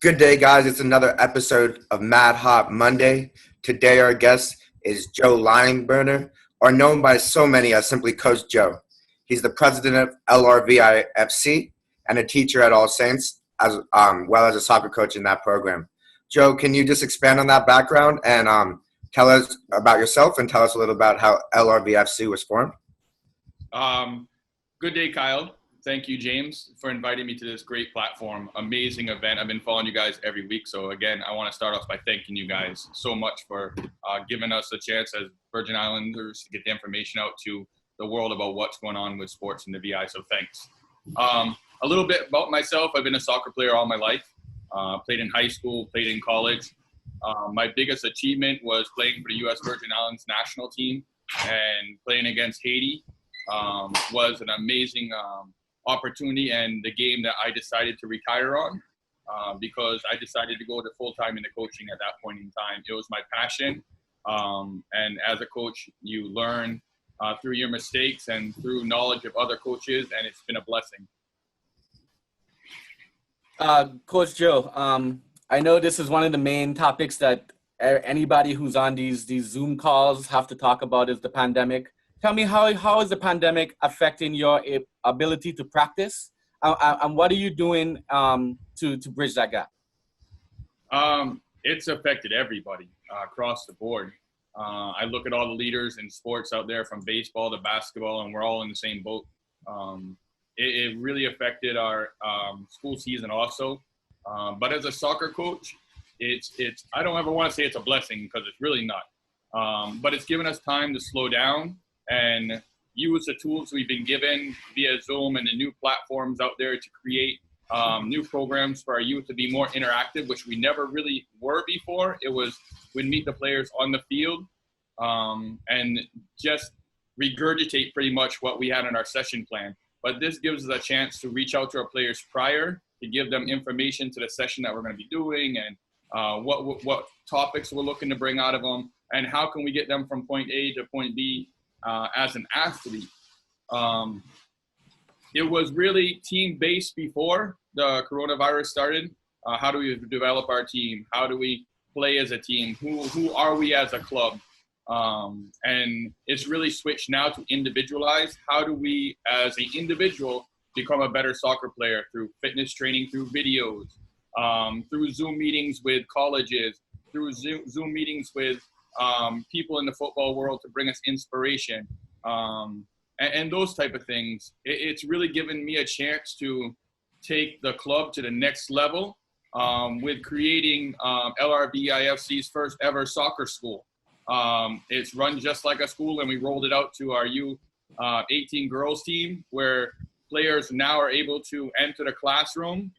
Good day, guys. It's another episode of Mad Hot Monday. Today, our guest is Joe Limeburner, or known by so many as simply Coach Joe. He's the president of LR V.I FC and a teacher at All Saints, as well as a soccer coach in that program. Joe, can you just expand on that background and tell us about yourself and tell us a little about how LRVFC was formed? Good day, Kyle. Thank you, James, for inviting me to this great platform. Amazing event. I've been following you guys every week. So again, I want to start off by thanking you guys so much for giving us a chance as Virgin Islanders to get the information out to the world about what's going on with sports in the VI. So thanks. A little bit about myself. I've been a soccer player all my life. Played in high school, played in college. My biggest achievement was playing for the U.S. Virgin Islands national team, and playing against Haiti was an amazing opportunity and the game that I decided to retire on because I decided to go to full-time into coaching at that point in time. It was my passion. And as a coach, you learn through your mistakes and through knowledge of other coaches, and it's been a blessing. Coach Joe, I know this is one of the main topics that anybody who's on these Zoom calls have to talk about is the pandemic. Tell me, how is the pandemic affecting your ability to practice, and what are you doing to bridge that gap? It's affected everybody across the board. I look at all the leaders in sports out there, from baseball to basketball, and we're all in the same boat. It really affected our school season also. But as a soccer coach, it's I don't ever want to say it's a blessing, because it's really not. But it's given us time to slow down and use the tools we've been given via Zoom and the new platforms out there to create new programs for our youth to be more interactive, which we never really were before. It was we'd meet the players on the field and just regurgitate pretty much what we had in our session plan. But this gives us a chance to reach out to our players prior, to give them information to the session that we're going to be doing, and what topics we're looking to bring out of them, and how can we get them from point A to point B as an athlete. It was really team-based before the coronavirus started. How do we develop our team? How do we play as a team? Who are we as a club? And it's really switched now to individualized. How do we, as an individual, become a better soccer player through fitness training, through videos, through Zoom meetings with colleges, through Zoom meetings with people in the football world to bring us inspiration, and those type of things. It's really given me a chance to take the club to the next level with creating LRVIFC's first ever soccer school. It's run just like a school, and we rolled it out to our U18 girls team, where players now are able to enter the classroom,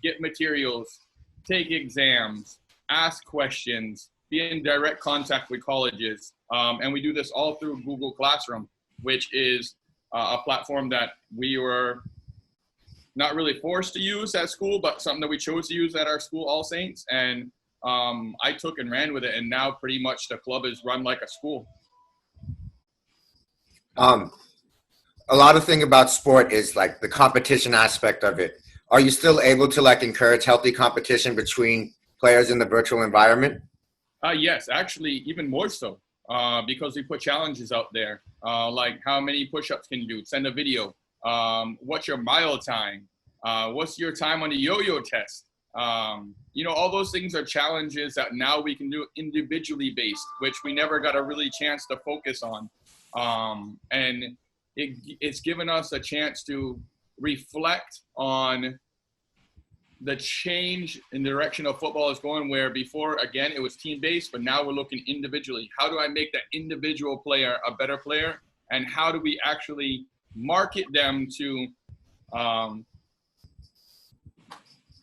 get materials, take exams, ask questions, be in direct contact with colleges. And we do this all through Google Classroom, which is a platform that we were not really forced to use at school, but something that we chose to use at our school, All Saints. And I took and ran with it, and now pretty much the club is run like a school. A lot of thing about sport is like the competition aspect of it. Are you still able to encourage healthy competition between players in the virtual environment? Yes, actually, even more so, because we put challenges out there, like how many push-ups can you do? Send a video. What's your mile time? What's your time on the yo-yo test? All those things are challenges that now we can do individually based, which we never got a really chance to focus on. And it's given us a chance to reflect on the change in the direction of football is going, where before, again, it was team-based, but now we're looking individually. How do I make that individual player a better player? And how do we actually market them to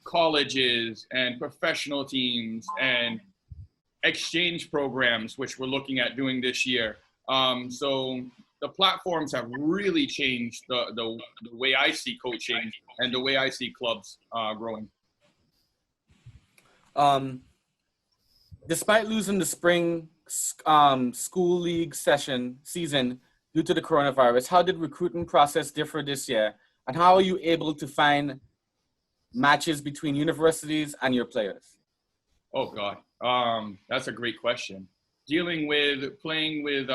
colleges and professional teams and exchange programs, which we're looking at doing this year? So the platforms have really changed the way I see coaching and the way I see clubs growing. Despite losing the spring school league season due to the coronavirus, how did recruiting process differ this year? And how are you able to find matches between universities and your players? Oh God, that's a great question. Playing with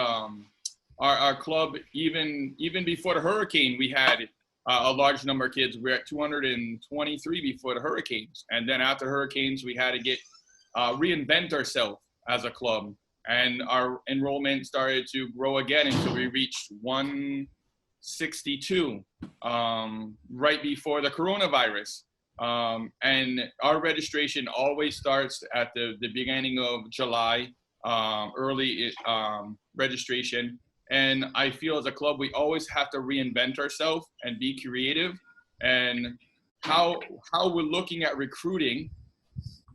our club, even before the hurricane, we had a large number of kids. We're at 223 before the hurricanes, and then after hurricanes, we had to reinvent ourselves as a club, and our enrollment started to grow again until we reached 162 right before the coronavirus. And our registration always starts at the beginning of July, early registration. And I feel as a club, we always have to reinvent ourselves and be creative. And how we're looking at recruiting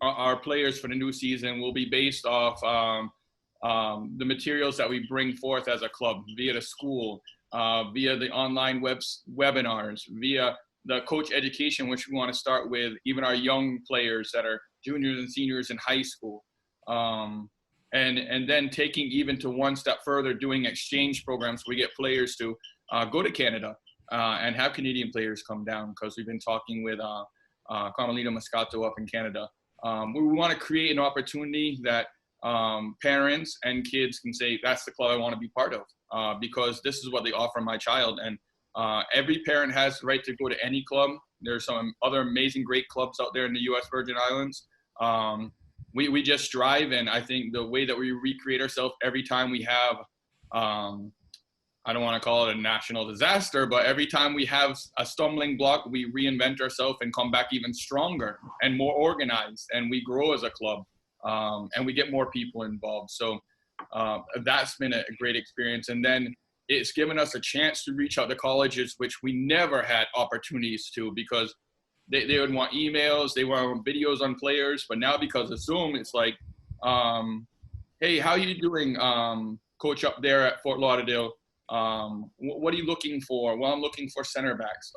our players for the new season will be based off the materials that we bring forth as a club via the school, via the online webinars, via the coach education, which we want to start with even our young players that are juniors and seniors in high school. And then taking even to one step further, doing exchange programs. We get players to go to Canada and have Canadian players come down, because we've been talking with Carmelita Moscato up in Canada. We want to create an opportunity that parents and kids can say, that's the club I want to be part of, because this is what they offer my child. And every parent has the right to go to any club. There's some other amazing, great clubs out there in the U.S. Virgin Islands. We just strive, and I think the way that we recreate ourselves every time we have, I don't want to call it a national disaster, but every time we have a stumbling block, we reinvent ourselves and come back even stronger and more organized, and we grow as a club, and we get more people involved. So that's been a great experience. And then it's given us a chance to reach out to colleges, which we never had opportunities to, because they would want emails, they want videos on players. But now because of Zoom, it's like, hey, how are you doing, coach up there at Fort Lauderdale? What are you looking for? Well, I'm looking for center backs.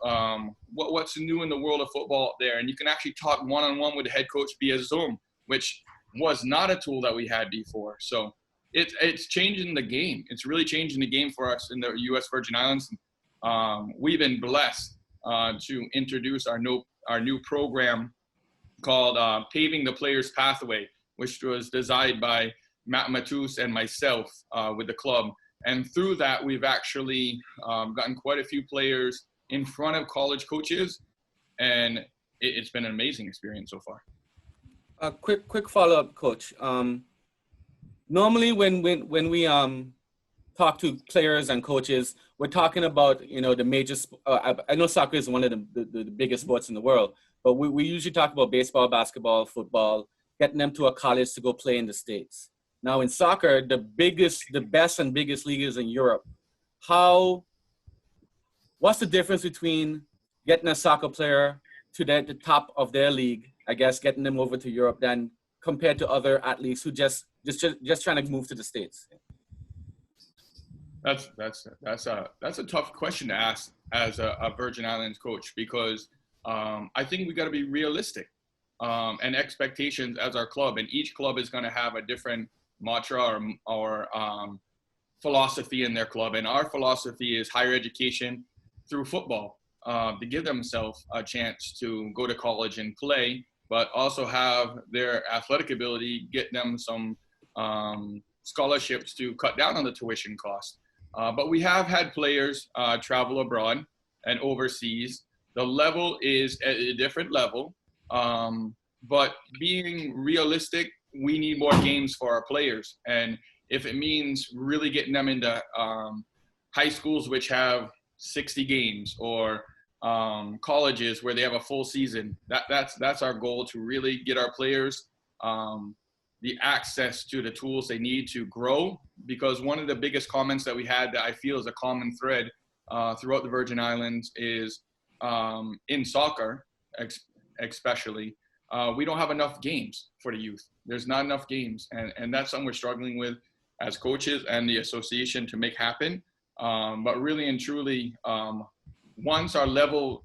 What's new in the world of football up there? And you can actually talk one-on-one with the head coach via Zoom, which was not a tool that we had before. So it's changing the game. It's really changing the game for us in the U.S. Virgin Islands. We've been blessed to introduce our new program called Paving the Player's Pathway, which was designed by Matt Matus and myself with the club. And through that, we've actually gotten quite a few players in front of college coaches, and it's been an amazing experience so far. Quick follow-up, Coach. Normally, when we talk to players and coaches, we're talking about, the major. I know soccer is one of the biggest sports in the world, but we usually talk about baseball, basketball, football, getting them to a college to go play in the States. Now in soccer, the best and biggest league is in Europe. What's the difference between getting a soccer player to the top of their league, I guess, getting them over to Europe, than compared to other athletes who just trying to move to the States? That's a tough question to ask as a Virgin Islands coach, because I think we got to be realistic and expectations as our club, and each club is going to have a different mantra or philosophy in their club. And our philosophy is higher education through football, to give themselves a chance to go to college and play, but also have their athletic ability get them some scholarships to cut down on the tuition cost. But we have had players travel abroad and overseas. The level is at a different level, but being realistic, we need more games for our players. And if it means really getting them into high schools which have 60 games, or colleges where they have a full season, that's our goal, to really get our players the access to the tools they need to grow. Because one of the biggest comments that we had that I feel is a common thread throughout the Virgin Islands is in soccer, especially, we don't have enough games for the youth. There's not enough games. And that's something we're struggling with as coaches and the association to make happen. But really and truly, once our level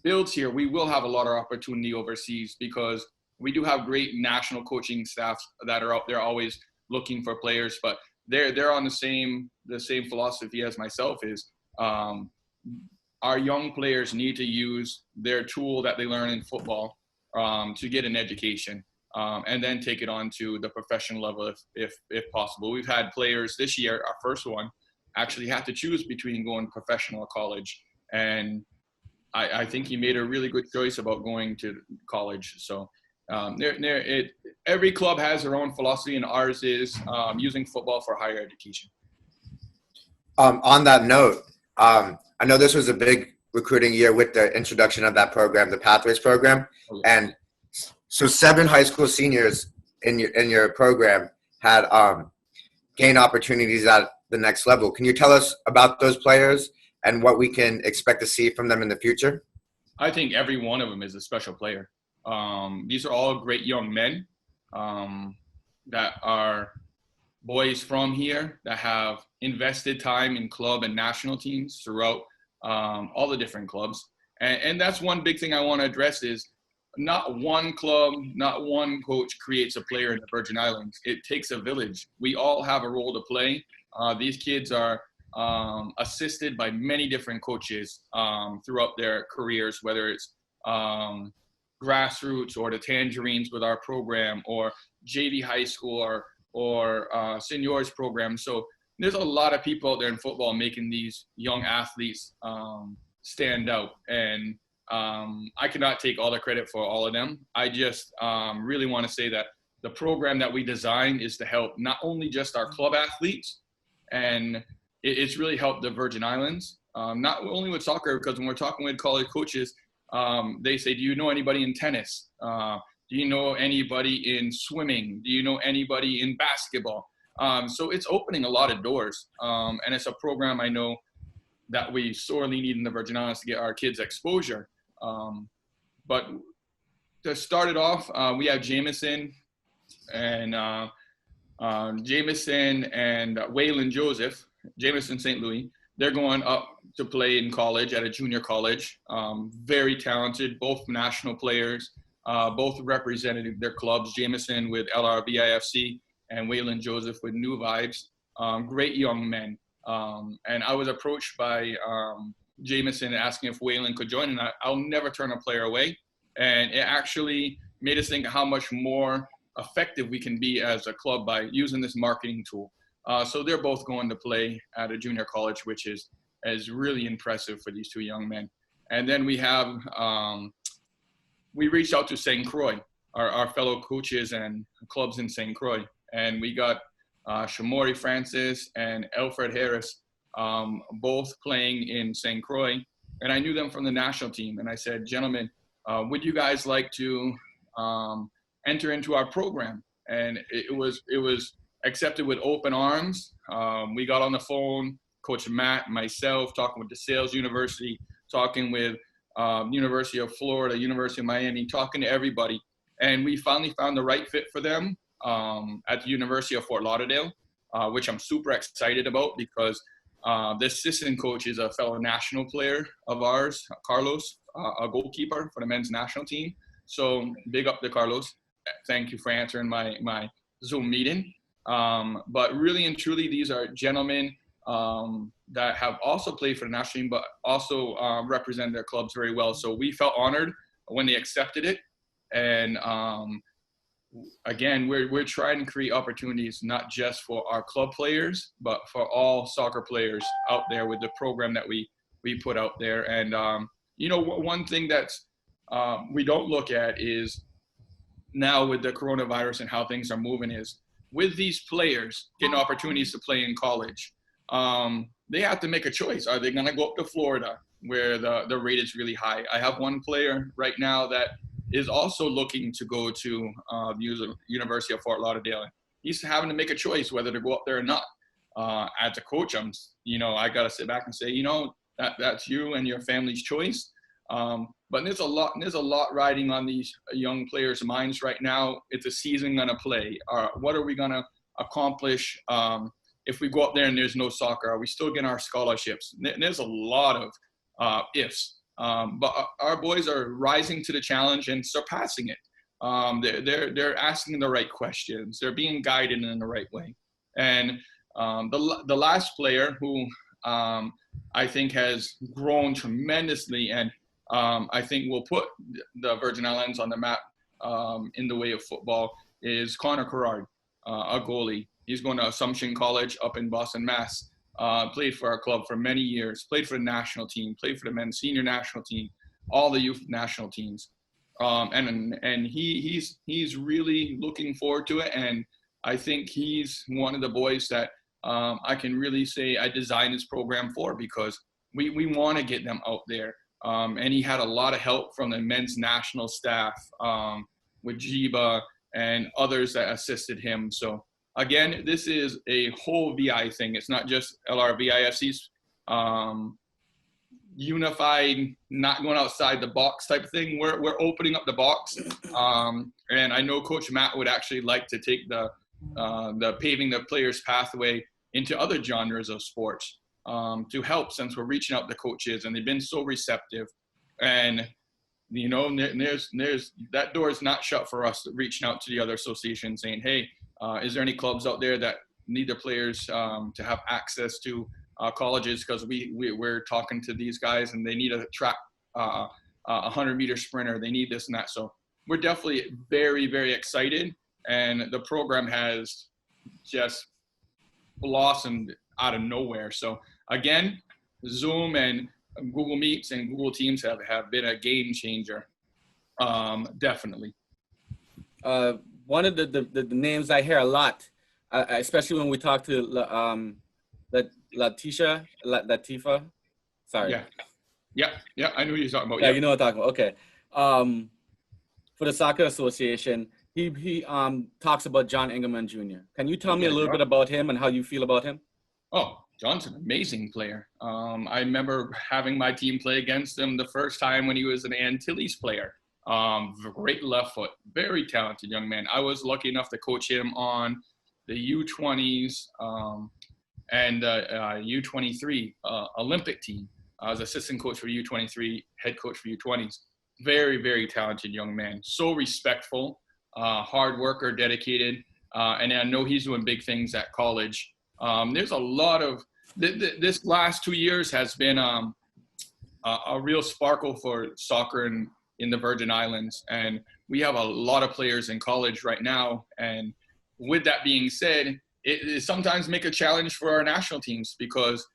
builds here, we will have a lot of opportunity overseas, because we do have great national coaching staffs that are out there always looking for players. But they're on the same philosophy as myself is, our young players need to use their tool that they learn in football to get an education, and then take it on to the professional level if possible. We've had players this year, our first one, actually had to choose between going professional or college. And I think he made a really good choice about going to college. So every club has their own philosophy, and ours is using football for higher education. On that note, I know this was a big recruiting year with the introduction of that program, the Pathways program. And so 7 high school seniors in your program had gained opportunities at the next level. Can you tell us about those players and what we can expect to see from them in the future? I think every one of them is a special player. These are all great young men that are boys from here that have invested time in club and national teams throughout all the different clubs. And that's one big thing I want to address is not one club, not one coach creates a player in the Virgin Islands. It takes a village. We all have a role to play. These kids are assisted by many different coaches throughout their careers, whether it's grassroots or the Tangerines with our program, or JV high school, or seniors program. So there's a lot of people out there in football making these young athletes stand out. And I cannot take all the credit for all of them. I just really want to say that the program that we designed is to help not only just our club athletes, and it's really helped the Virgin Islands, not only with soccer, because when we're talking with college coaches, they say, do you know anybody in tennis? Do you know anybody in swimming? Do you know anybody in basketball? So it's opening a lot of doors. And it's a program I know that we sorely need in the Virgin Islands to get our kids exposure. But to start it off, we have Jameson and Waylon Joseph, Jameson St. Louis. They're going up to play in college at a junior college. Very talented, both national players, both represented their clubs. Jameson with LR V.I. and Waylon Joseph with New Vibes. Great young men. And I was approached by Jameson asking if Waylon could join, and I'll never turn a player away. And it actually made us think how much more effective we can be as a club by using this marketing tool. So they're both going to play at a junior college, which is really impressive for these two young men. And then we have, we reached out to St. Croix, our fellow coaches and clubs in St. Croix. And we got Shamori Francis and Alfred Harris, both playing in St. Croix. And I knew them from the national team. And I said, gentlemen, would you guys like to enter into our program? And it was accepted with open arms. We got on the phone, Coach Matt, myself, talking with the Sales University, talking with University of Florida, University of Miami, talking to everybody. And we finally found the right fit for them at the University of Fort Lauderdale, which I'm super excited about because the assistant coach is a fellow national player of ours, Carlos, a goalkeeper for the men's national team. So big up to Carlos. Thank you for answering my Zoom meeting. But really and truly, these are gentlemen that have also played for the national team, but also represent their clubs very well. So we felt honored when they accepted it. And again, we're trying to create opportunities not just for our club players, but for all soccer players out there with the program that we put out there. And one thing that's we don't look at is now with the coronavirus and how things are moving is with these players getting opportunities to play in college, they have to make a choice. Are they going to go up to Florida where the rate is really high? I have one player right now that is also looking to go to the University of Fort Lauderdale. He's having to make a choice whether to go up there or not. As a coach, I got to sit back and say, that's you and your family's choice. But there's a lot riding on these young players' minds right now. It's a season going to play. What are we going to accomplish if we go up there and there's no soccer? Are we still getting our scholarships? There's a lot of ifs. But our boys are rising to the challenge and surpassing it. They're asking the right questions. They're being guided in the right way. And the last player who I think has grown tremendously, and I think will put the Virgin Islands on the map in the way of football is Connor Carrard, a goalie. He's going to Assumption College up in Boston, Mass. Played for our club for many years, played for the national team, played for the men's senior national team, all the youth national teams. And he's really looking forward to it. And I think he's one of the boys that I can really say I designed this program for, because we want to get them out there. And he had a lot of help from the men's national staff with Jiba and others that assisted him. So again, this is a whole VI thing. It's not just LR V.I.F.C.'s unified, not going outside the box type of thing. We're opening up the box. And I know Coach Matt would actually like to take the paving the players' pathway into other genres of sports to help, since we're reaching out to coaches and they've been so receptive. And you know, there's that door is not shut for us reaching out to the other associations saying, hey, is there any clubs out there that need their players to have access to colleges, because we're talking to these guys and they need a track 100-meter sprinter, they need this and that. So we're definitely very, very excited, and the program has just blossomed out of nowhere. So again, Zoom and Google Meets and Google Teams have been a game changer. Definitely. One of the names I hear a lot, especially when we talk to Latifa. Sorry. Yeah. I know who you're talking about. Yeah, you know what I'm talking about. Okay. For the Soccer Association, he talks about John Engelman Jr. Can you tell me a little bit about him and how you feel about him? Oh, John's an amazing player. I remember having my team play against him the first time when he was an Antilles player. Great left foot, very talented young man. I was lucky enough to coach him on the U20s and U23 Olympic team. I was assistant coach for U23, head coach for U20s. Very, very talented young man. So respectful, hard worker, dedicated. And I know he's doing big things at college. There's a lot of, this last 2 years has been a real sparkle for soccer in the Virgin Islands. And we have a lot of players in college right now. And with that being said, it sometimes make a challenge for our national teams, because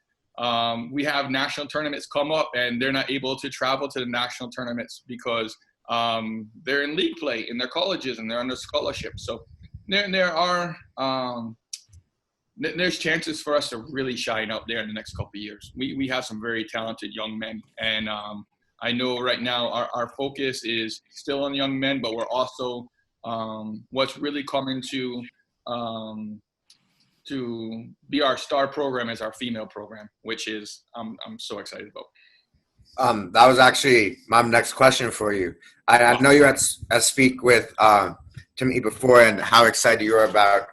we have national tournaments come up and they're not able to travel to the national tournaments because they're in league play in their colleges and they're under scholarship. So there's chances for us to really shine out there in the next couple of years. We have some very talented young men, and I know right now our focus is still on young men, but we're also what's really coming to be our star program is our female program, which is I'm so excited about. That was actually my next question for you. I know you had speak with Timothy before, and how excited you are about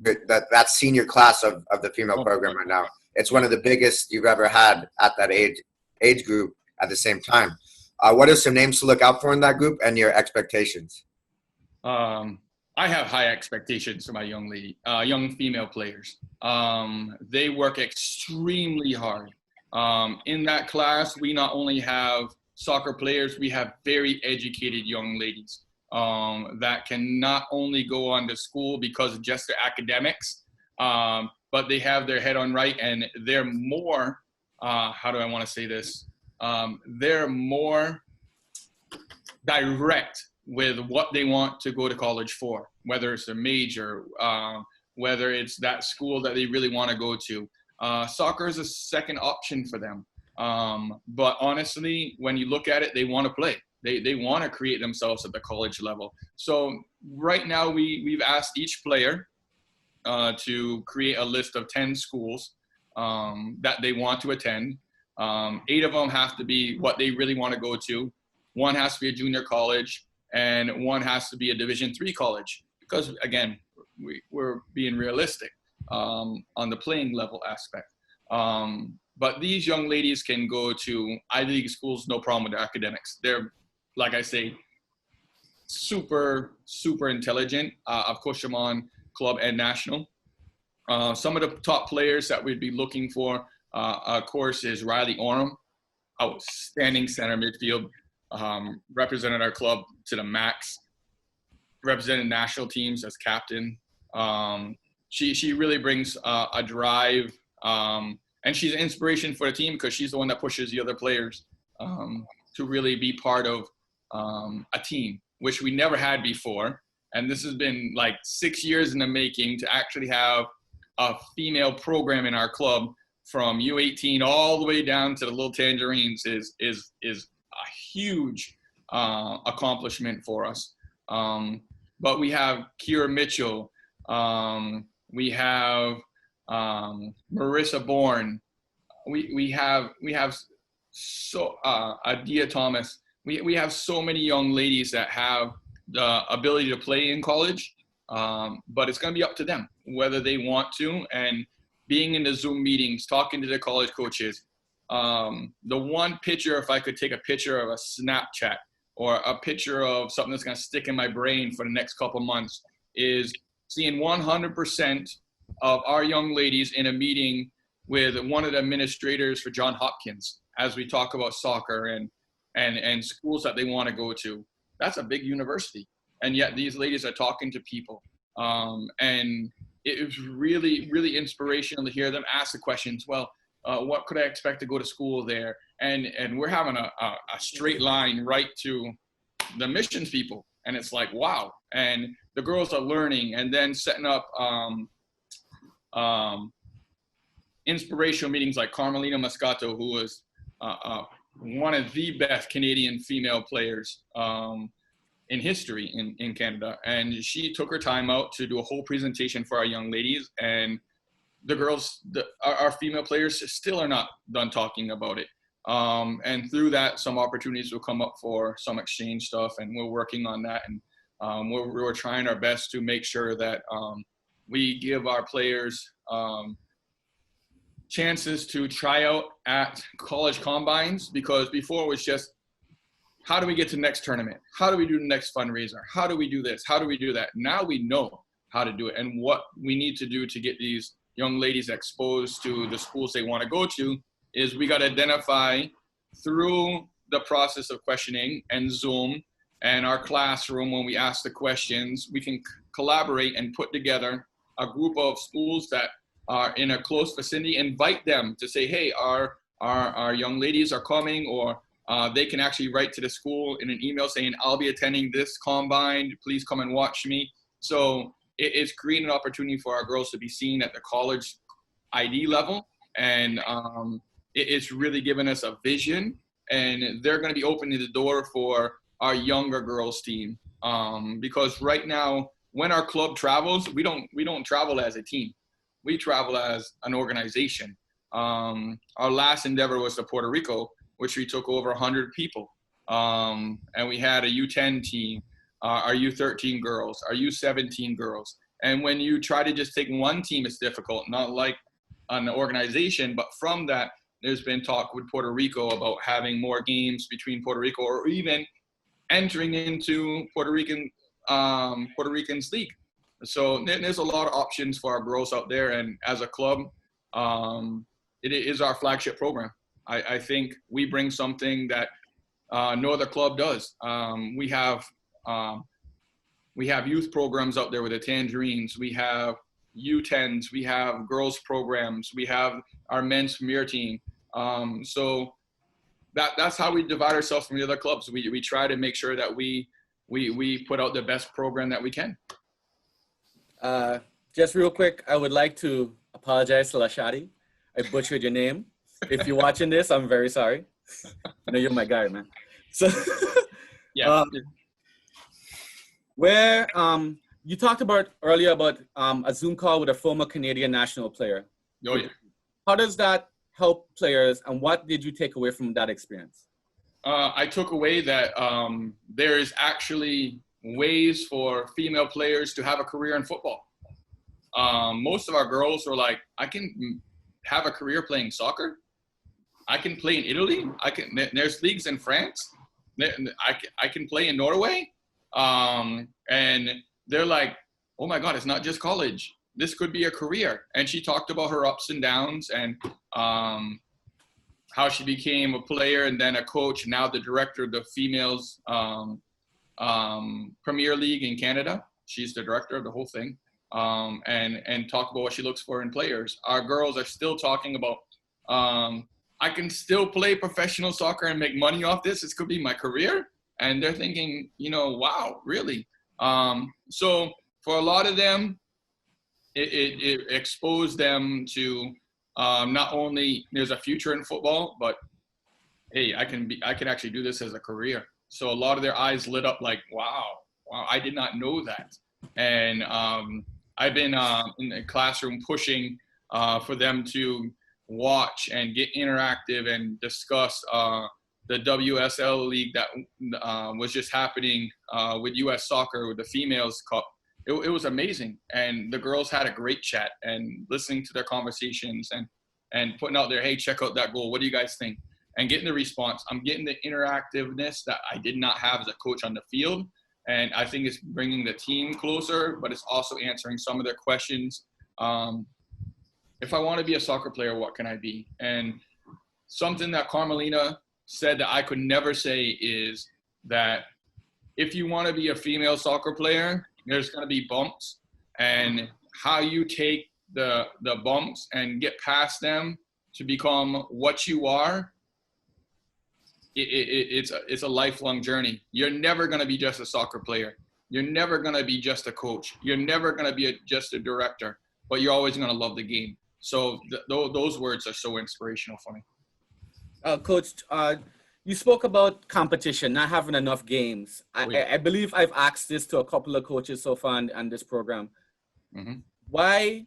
that senior class of the female program right now. It's one of the biggest you've ever had at that age group at the same time. What are some names to look out for in that group and your expectations? I have high expectations for my young female players. They work extremely hard. In that class, we not only have soccer players, we have very educated young ladies that can not only go on to school because of just their academics, but they have their head on right, and they're more, how do I want to say this? They're more direct with what they want to go to college for, whether it's a major, whether it's that school that they really want to go to. Soccer is a second option for them. But honestly, when you look at it, they want to play. They want to create themselves at the college level. So right now we've asked each player to create a list of 10 schools that they want to attend. 8 of them have to be what they really want to go to. 1 has to be a junior college, and 1 has to be a Division III college. Because again, we're being realistic on the playing level aspect. But these young ladies can go to Ivy League schools, no problem with their academics. They're, like I say, super, super intelligent. I've coached them on club and national. Some of the top players that we'd be looking for of course, is Riley Orem, outstanding center midfield, represented our club to the max, represented national teams as captain. She really brings a drive, and she's an inspiration for the team because she's the one that pushes the other players to really be part of a team, which we never had before. And this has been like 6 years in the making to actually have a female program in our club from U18 all the way down to the little Tangerines is a huge accomplishment for us. But we have Kira Mitchell, we have Marissa Bourne, we have so Adia Thomas. We have so many young ladies that have the ability to play in college, but it's going to be up to them whether they want to. And being in the Zoom meetings, talking to the college coaches, the one picture, if I could take a picture of a Snapchat or a picture of something that's going to stick in my brain for the next couple months, is seeing 100% of our young ladies in a meeting with one of the administrators for John Hopkins as we talk about soccer and schools that they want to go to. That's a big university. And yet these ladies are talking to people. And it was really, really inspirational to hear them ask the questions. Well, what could I expect to go to school there? And we're having a straight line right to the missions people. And it's like, wow. And the girls are learning and then setting up inspirational meetings like Carmelina Moscato, who was one of the best Canadian female players in history in Canada. And she took her time out to do a whole presentation for our young ladies. And the girls, our female players still are not done talking about it. And through that, some opportunities will come up for some exchange stuff. And we're working on that. And we're trying our best to make sure that we give our players chances to try out at college combines, because before it was just, how do we get to the next tournament? How do we do the next fundraiser? How do we do this? How do we do that? Now we know how to do it and what we need to do to get these young ladies exposed to the schools they want to go to is we got to identify through the process of questioning and Zoom and our classroom. When we ask the questions, we can collaborate and put together a group of schools that are in a close vicinity, invite them to say, hey, our young ladies are coming, or they can actually write to the school in an email saying, I'll be attending this combine, please come and watch me. So it's creating an opportunity for our girls to be seen at the college ID level. And it's really given us a vision, and they're going to be opening the door for our younger girls team. Because right now, when our club travels, we don't travel as a team. We travel as an organization. Our last endeavor was to Puerto Rico, which we took over 100 people. And we had a U10 team, our U13 girls, our U17 girls. And when you try to just take one team, it's difficult, not like an organization. But from that, there's been talk with Puerto Rico about having more games between Puerto Rico, or even entering into Puerto Ricans league. So there's a lot of options for our girls out there. And as a club, it is our flagship program. I think we bring something that no other club does. We have youth programs out there with the Tangerines. We have U10s. We have girls programs. We have our men's premier team. So that's how we divide ourselves from the other clubs. We try to make sure that we put out the best program that we can. Just real quick, I would like to apologize to Lashadi. I butchered your name. If you're watching this, I'm very sorry. I know you're my guy, man. So, yeah. Where you talked about earlier about a Zoom call with a former Canadian national player. Oh, yeah. How does that help players, and what did you take away from that experience? I took away that there is actually ways for female players to have a career in football. Most of our girls are like, I can have a career playing soccer. I can play in Italy. There's leagues in France. I can play in Norway. And they're like, oh my God, it's not just college. this could be a career. And she talked about her ups and downs and how she became a player and then a coach, now the director of the females Premier League in Canada. She's the director of the whole thing. And talk about what she looks for in players. Our girls are still talking about, I can still play professional soccer and make money off this. This could be my career. And they're thinking, wow, really? So for a lot of them, it exposed them to not only there's a future in football, but hey, I can actually do this as a career. So a lot of their eyes lit up like, wow, I did not know that. And I've been in the classroom pushing for them to watch and get interactive and discuss the WSL league that was just happening with US Soccer with the Females Cup. It was amazing. And the girls had a great chat and listening to their conversations and putting out there, hey, check out that goal. What do you guys think? And getting the response. I'm getting the interactiveness that I did not have as a coach on the field. And I think it's bringing the team closer, but it's also answering some of their questions. If I want to be a soccer player, what can I be? And something that Carmelina said that I could never say is that if you want to be a female soccer player, there's going to be bumps. And how you take the bumps and get past them to become what you are, it's a lifelong journey. You're never going to be just a soccer player. You're never going to be just a coach. You're never going to be just a director, but you're always going to love the game. So those words are so inspirational for me. Coach, you spoke about competition, not having enough games. I believe I've asked this to a couple of coaches so far on this program. Mm-hmm. Why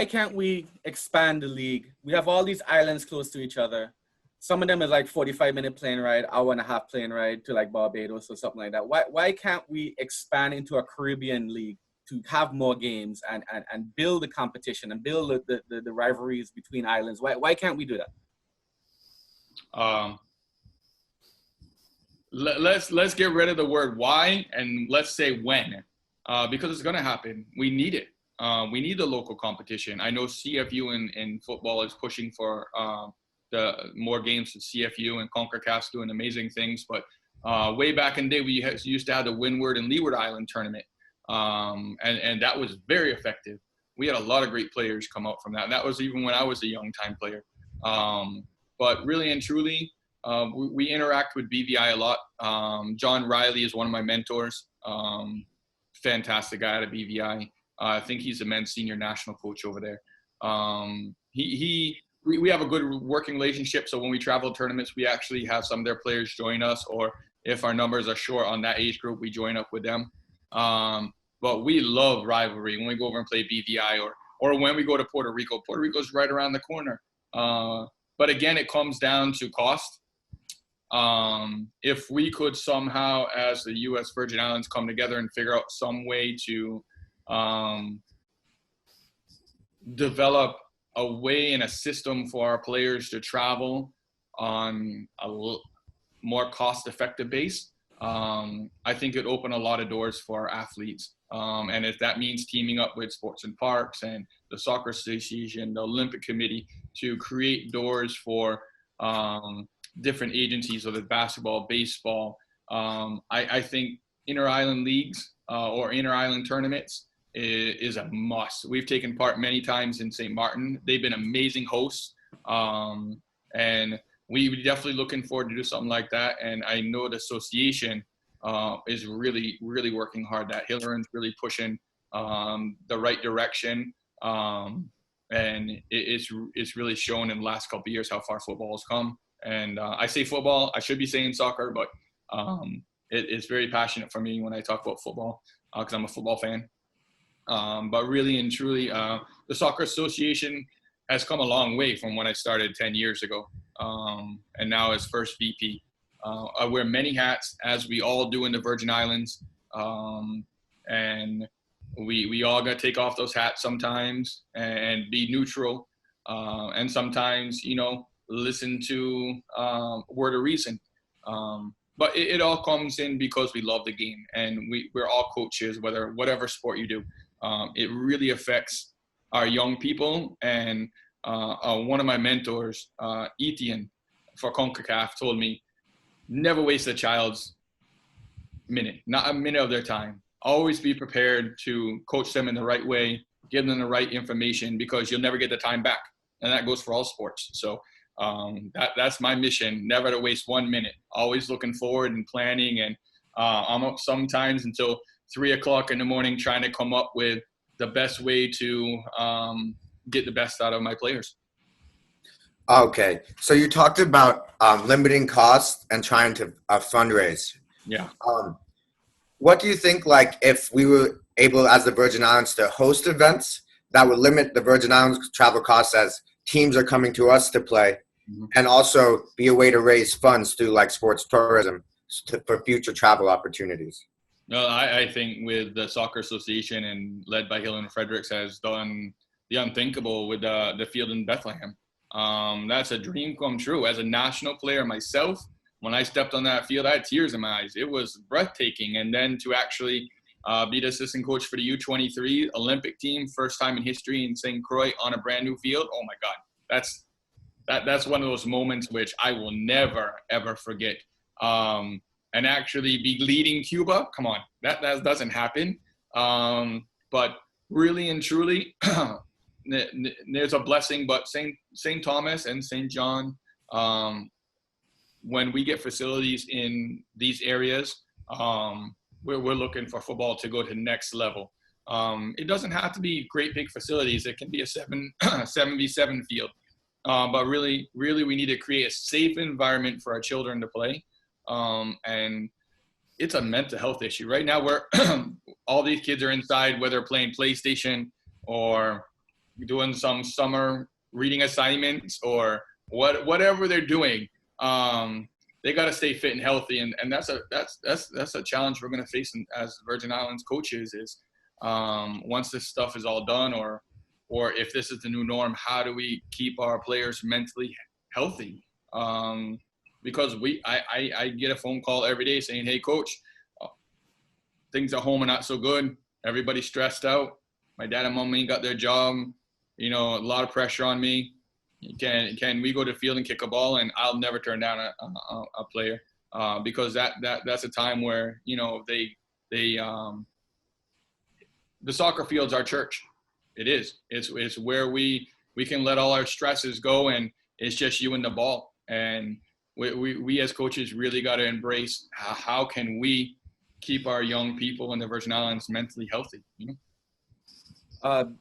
can't we expand the league? We have all these islands close to each other. Some of them is like 45-minute plane ride, hour-and-a-half plane ride to like Barbados or something like that. Why can't we expand into a Caribbean league to have more games and build the competition and build the rivalries between islands? Why can't we do that? Let's get rid of the word why and let's say when, because it's going to happen. We need it. We need the local competition. I know CFU in football is pushing for the more games to CFU, and CONCACAF's doing amazing things. But way back in the day, we used to have the Windward and Leeward Island tournament, and that was very effective. We had a lot of great players come out from that. That was even when I was a young time player. But really and truly, we interact with BVI a lot. John Riley is one of my mentors. Fantastic guy at BVI. I think he's the men's senior national coach over there. We have a good working relationship. So when we travel tournaments, we actually have some of their players join us, or if our numbers are short on that age group, we join up with them. But we love rivalry when we go over and play BVI or when we go to Puerto Rico. Puerto Rico's right around the corner. But again, it comes down to cost. If we could somehow, as the U.S. Virgin Islands, come together and figure out some way to develop a way and a system for our players to travel on a more cost-effective base, I think it'd open a lot of doors for our athletes. And if that means teaming up with Sports and Parks and the Soccer Association, the Olympic Committee, to create doors for different agencies, whether it's basketball, baseball, I think inter-island leagues or inter-island tournaments is a must. We've taken part many times in St. Martin. They've been amazing hosts. And we're definitely looking forward to do something like that. And I know the association is really, really working hard. That Hillerand's really pushing the right direction. And it's really shown in the last couple of years how far football has come. And I say football, I should be saying soccer, but it's very passionate for me when I talk about football because I'm a football fan. But really and truly, the Soccer Association has come a long way from when I started 10 years ago. And now as first VP. I wear many hats, as we all do in the Virgin Islands. And we all got to take off those hats sometimes and be neutral. And sometimes, listen to word of reason. But it all comes in because we love the game, and we're all coaches, whatever sport you do. it really affects our young people. And one of my mentors, Etienne for CONCACAF, told me, never waste a child's minute, not a minute of their time. Always be prepared to coach them in the right way, give them the right information, because you'll never get the time back. And that goes for all sports. So that's my mission, never to waste 1 minute, always looking forward and planning. And I'm up sometimes until 3 o'clock in the morning trying to come up with the best way to get the best out of my players. Okay, so you talked about limiting costs and trying to fundraise. Yeah. What do you think, like, if we were able as the Virgin Islands to host events that would limit the Virgin Islands travel costs as teams are coming to us to play, and also be a way to raise funds through like sports tourism for future travel opportunities? No, I think with the Soccer Association and led by Hill and Fredericks has done the unthinkable with the field in Bethlehem. That's a dream come true. As a national player myself, when I stepped on that field, I had tears in my eyes. It was breathtaking. And then to actually be the assistant coach for the U23 Olympic team, first time in history in St. Croix on a brand new field. Oh my God, that's one of those moments which I will never ever forget. And actually be leading Cuba, come on, that doesn't happen. But really and truly, there's a blessing. But St. Thomas and St. John, when we get facilities in these areas, we're looking for football to go to the next level. It doesn't have to be great big facilities. It can be a 7v7 field. But really, we need to create a safe environment for our children to play. And it's a mental health issue. Right now, where all these kids are inside, whether playing PlayStation or doing some summer reading assignments or whatever they're doing, they got to stay fit and healthy. And that's a challenge we're going to face as Virgin Islands coaches is once this stuff is all done, or if this is the new norm, how do we keep our players mentally healthy? Because I get a phone call every day saying, hey, coach, things at home are not so good. Everybody's stressed out. My dad and mom ain't got their job. You know, a lot of pressure on me. Can we go to the field and kick a ball? And I'll never turn down a player because that's a time where, you know, the soccer field's our church. It is. It's where we can let all our stresses go, and it's just you and the ball. And we as coaches really got to embrace how can we keep our young people in the Virgin Islands mentally healthy, you know?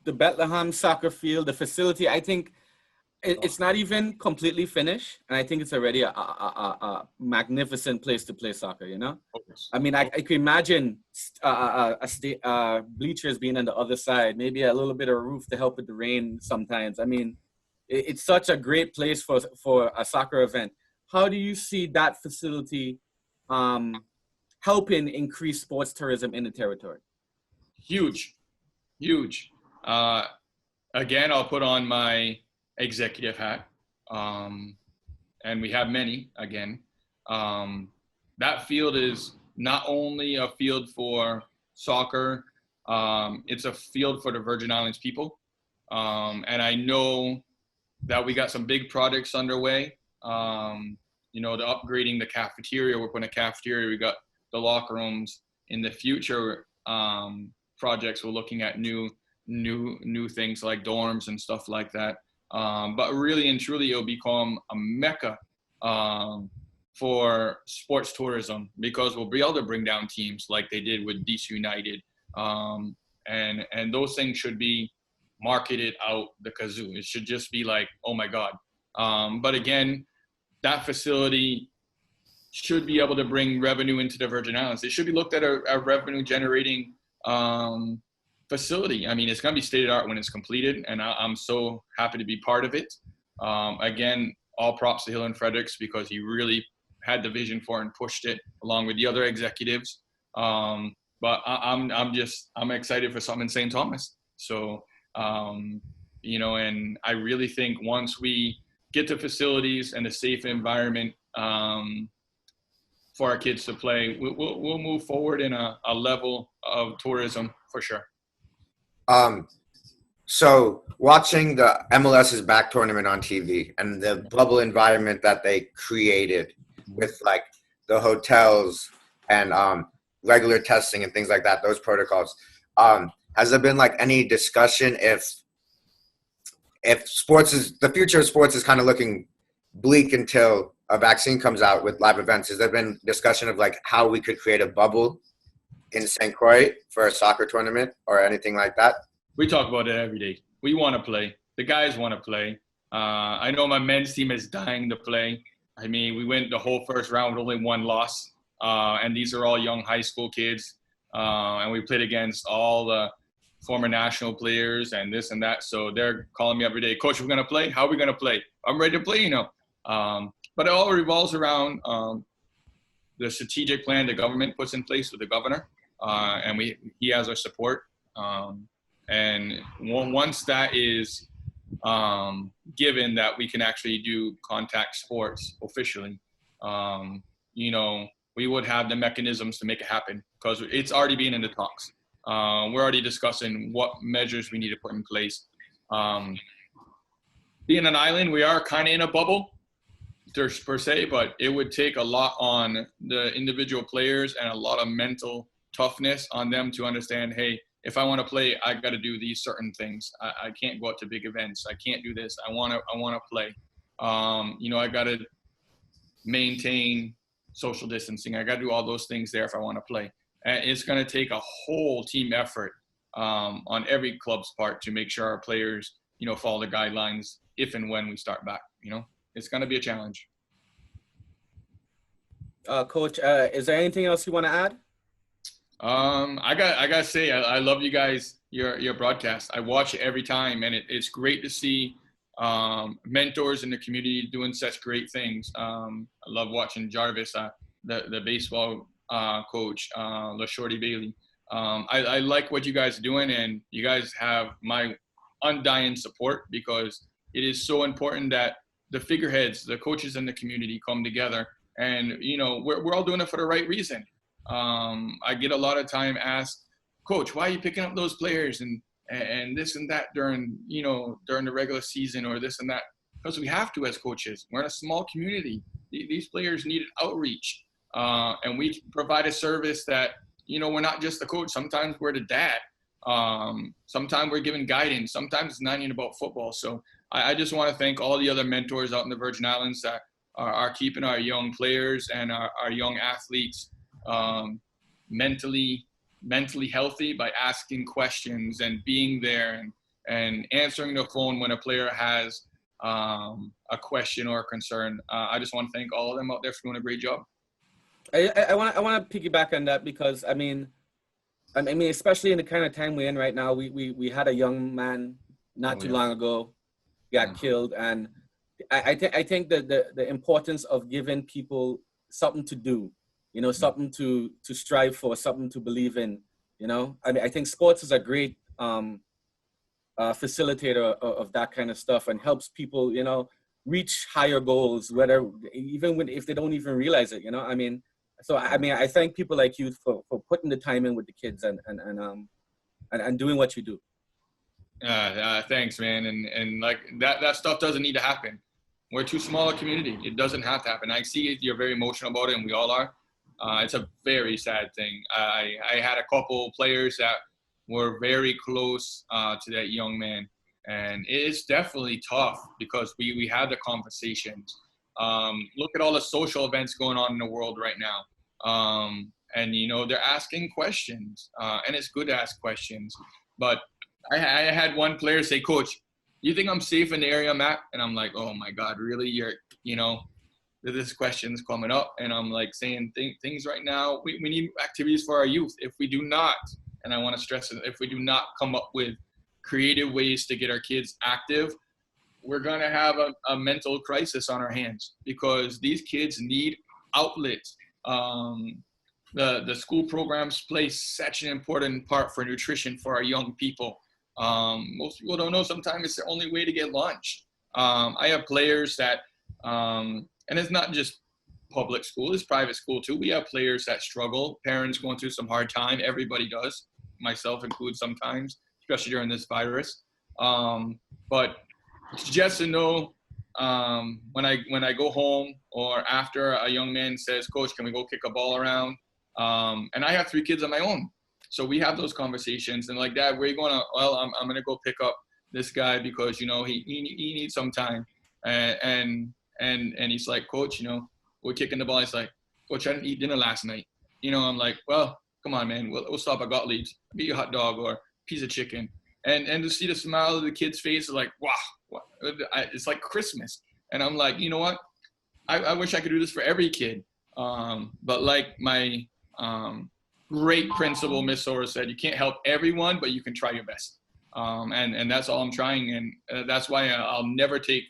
The Bethlehem soccer field, the facility, I think it's not even completely finished. And I think it's already a magnificent place to play soccer, you know? I mean, I can imagine bleachers being on the other side, maybe a little bit of roof to help with the rain sometimes. I mean, it's such a great place for a soccer event. How do you see that facility helping increase sports tourism in the territory? Huge. Again, I'll put on my executive hat, and we have many, again. That field is not only a field for soccer, it's a field for the Virgin Islands people. And I know that we got some big projects underway. You know, the upgrading the cafeteria, we're putting a cafeteria, we got the locker rooms. In the future projects, we're looking at new things like dorms and stuff like that. But really and truly, it'll become a mecca for sports tourism, because we'll be able to bring down teams like they did with DC United. And those things should be marketed out the kazoo. It should just be like, oh my God. But again, that facility should be able to bring revenue into the Virgin Islands. It should be looked at a revenue generating facility. I mean, it's going to be state of the art when it's completed, and I'm so happy to be part of it. Again, all props to Hill and Fredericks, because he really had the vision for it and pushed it along with the other executives. But I'm excited for something in St. Thomas. So, you know, and I really think once we get to facilities and a safe environment for our kids to play, we'll move forward in a level of tourism for sure. Um, so watching the MLS's back tournament on TV and the bubble environment that they created with like the hotels and regular testing and things like that, those protocols. Has there been like any discussion if sports is the future of sports is kind of looking bleak until a vaccine comes out with live events? Has there been discussion of like how we could create a bubble in St. Croix for a soccer tournament or anything like that? We talk about it every day. We want to play. The guys want to play. I know my men's team is dying to play. I mean, we went the whole first round with only one loss, and these are all young high school kids. And we played against all the former national players and this and that. So they're calling me every day, Coach, we're going to play? How are we going to play? I'm ready to play, you know. But it all revolves around the strategic plan the government puts in place with the governor, and he has our support. And once that is given that we can actually do contact sports officially, you know, we would have the mechanisms to make it happen because it's already been in the talks. We're already discussing what measures we need to put in place. Being an island, we are kind of in a bubble per se, but it would take a lot on the individual players and a lot of mental toughness on them to understand, hey, if I want to play, I got to do these certain things. I can't go out to big events. I can't do this. I want to play. You know, I got to maintain social distancing. I got to do all those things there if I want to play. And it's going to take a whole team effort on every club's part to make sure our players, you know, follow the guidelines if and when we start back. You know, it's going to be a challenge. Coach, is there anything else you want to add? I gotta say, I love you guys, your broadcast. I watch it every time, and it's great to see mentors in the community doing such great things. I love watching Jarvis, the baseball coach, LaShorty Bailey. I like what you guys are doing, and you guys have my undying support because it is so important that the figureheads, the coaches in the community come together, and you know we're all doing it for the right reason. I get a lot of time asked, Coach, why are you picking up those players and this and that during the regular season or this and that? Because we have to as coaches. We're in a small community. These players need outreach, and we provide a service that, you know, we're not just the coach. Sometimes we're the dad. Sometimes we're giving guidance. Sometimes it's not even about football. So I just want to thank all the other mentors out in the Virgin Islands that are keeping our young players and our young athletes mentally healthy by asking questions and being there and answering the phone when a player has a question or a concern. I just want to thank all of them out there for doing a great job. I want to piggyback on that because I mean, especially in the kind of time we're in right now, we had a young man not too long ago got killed, and I think that the importance of giving people something to do, you know, something to strive for, something to believe in, you know. I mean, I think sports is a great facilitator of that kind of stuff and helps people, you know, reach higher goals, whether if they don't even realize it, you know. I mean, so I mean, I thank people like you for putting the time in with the kids and doing what you do. Thanks, man. And like that stuff doesn't need to happen. We're too small a community. It doesn't have to happen. I see you're very emotional about it, and we all are. It's a very sad thing. I had a couple players that were very close to that young man, and it's definitely tough because we had the conversations. Look at all the social events going on in the world right now, and you know they're asking questions, and it's good to ask questions. But I had one player say, Coach, you think I'm safe in the area I'm at? And I'm like, oh my God, really? This question's coming up, and I'm like saying things right now. We need activities for our youth. If we do not, and I want to stress it, if we do not come up with creative ways to get our kids active, we're going to have a mental crisis on our hands because these kids need outlets. The school programs play such an important part for nutrition for our young people. Most people don't know sometimes it's the only way to get lunch. I have players that, and it's not just public school, it's private school too. We have players that struggle, parents going through some hard time. Everybody does, myself included sometimes. especially during this virus. But just to know, when I go home or after a young man says, "Coach, can we go kick a ball around?" And I have 3 kids of my own, so we have those conversations. And like, "Dad, where are you going to?" "Well, I'm going to go pick up this guy because he needs some time." And he's like, "Coach, we're kicking the ball." He's like, "Coach, I didn't eat dinner last night." I'm like, "Well, come on, man. We'll stop at Gottlieb's, get you a hot dog or a piece of chicken." And to see the smile of the kid's face, like, wow, it's like Christmas. And I'm like, you know what? I wish I could do this for every kid. But like my great principal, Miss Sora, said, you can't help everyone, but you can try your best. And that's all I'm trying. And that's why I'll never take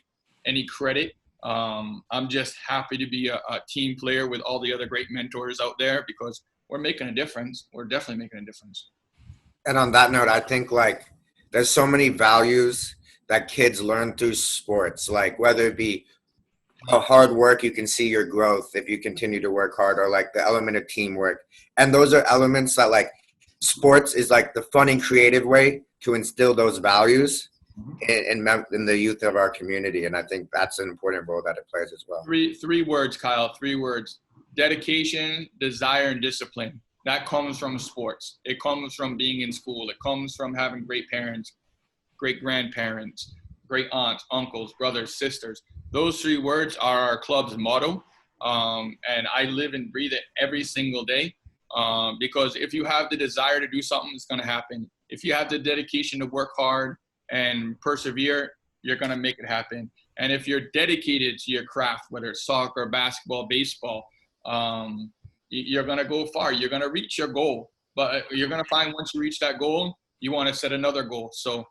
any credit. I'm just happy to be a team player with all the other great mentors out there, because we're making a difference. We're definitely making a difference. And on that note, I think there's so many values that kids learn through sports, like whether it be hard work, you can see your growth if you continue to work hard, or like the element of teamwork. And those are elements that sports is like the fun and creative way to instill those values in the youth of our community. And I think that's an important role that it plays as well. Three words, Kyle, 3 words: dedication, desire, and discipline. That comes from sports. It comes from being in school. It comes from having great parents, great grandparents, great aunts, uncles, brothers, sisters. Those 3 words are our club's motto. And I live and breathe it every single day. Because if you have the desire to do something, it's going to happen. If you have the dedication to work hard and persevere, you're going to make it happen. And if you're dedicated to your craft, whether it's soccer, basketball, baseball, you're going to go far. You're going to reach your goal. But you're going to find once you reach that goal, you want to set another goal. So,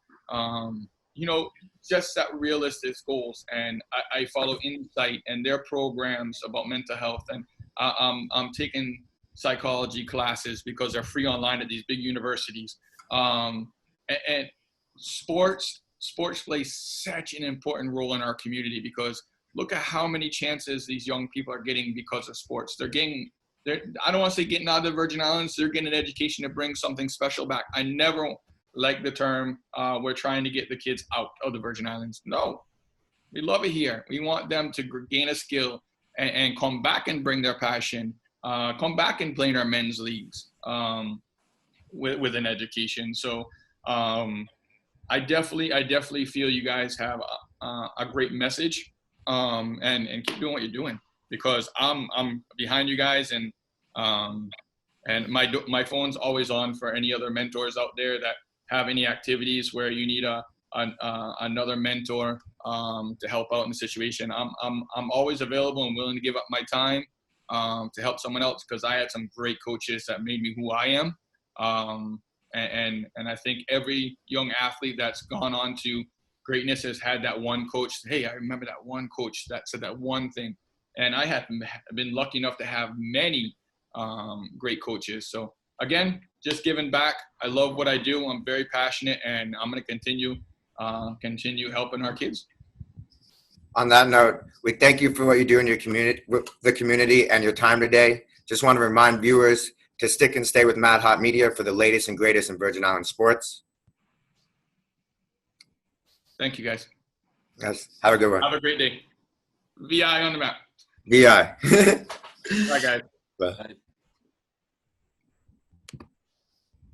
just set realistic goals. And I follow Insight and their programs about mental health. And I'm taking psychology classes because they're free online at these big universities. And sports play such an important role in our community, because look at how many chances these young people are getting because of sports. I don't want to say getting out of the Virgin Islands, they're getting an education to bring something special back. I never like the term, we're trying to get the kids out of the Virgin Islands. No, we love it here. We want them to gain a skill and come back and bring their passion, come back and play in our men's leagues with an education. So I definitely feel you guys have a great message, and keep doing what you're doing, because I'm behind you guys, and my phone's always on for any other mentors out there that have any activities where you need another mentor to help out in the situation. I'm always available and willing to give up my time to help someone else, because I had some great coaches that made me who I am. And I think every young athlete that's gone on to greatness has had that one coach. Hey, I remember that one coach that said that one thing. And I have been lucky enough to have many great coaches. So again, just giving back. I love what I do. I'm very passionate, and I'm going to continue helping our kids. On that note, we thank you for what you do in your community, the community, and your time today. Just want to remind viewers to stick and stay with Mad Hot Media for the latest and greatest in Virgin Islands sports. Thank you, guys. Yes. Have a good one. Have a great day. VI on the map. VI. Bye, guys. Bye.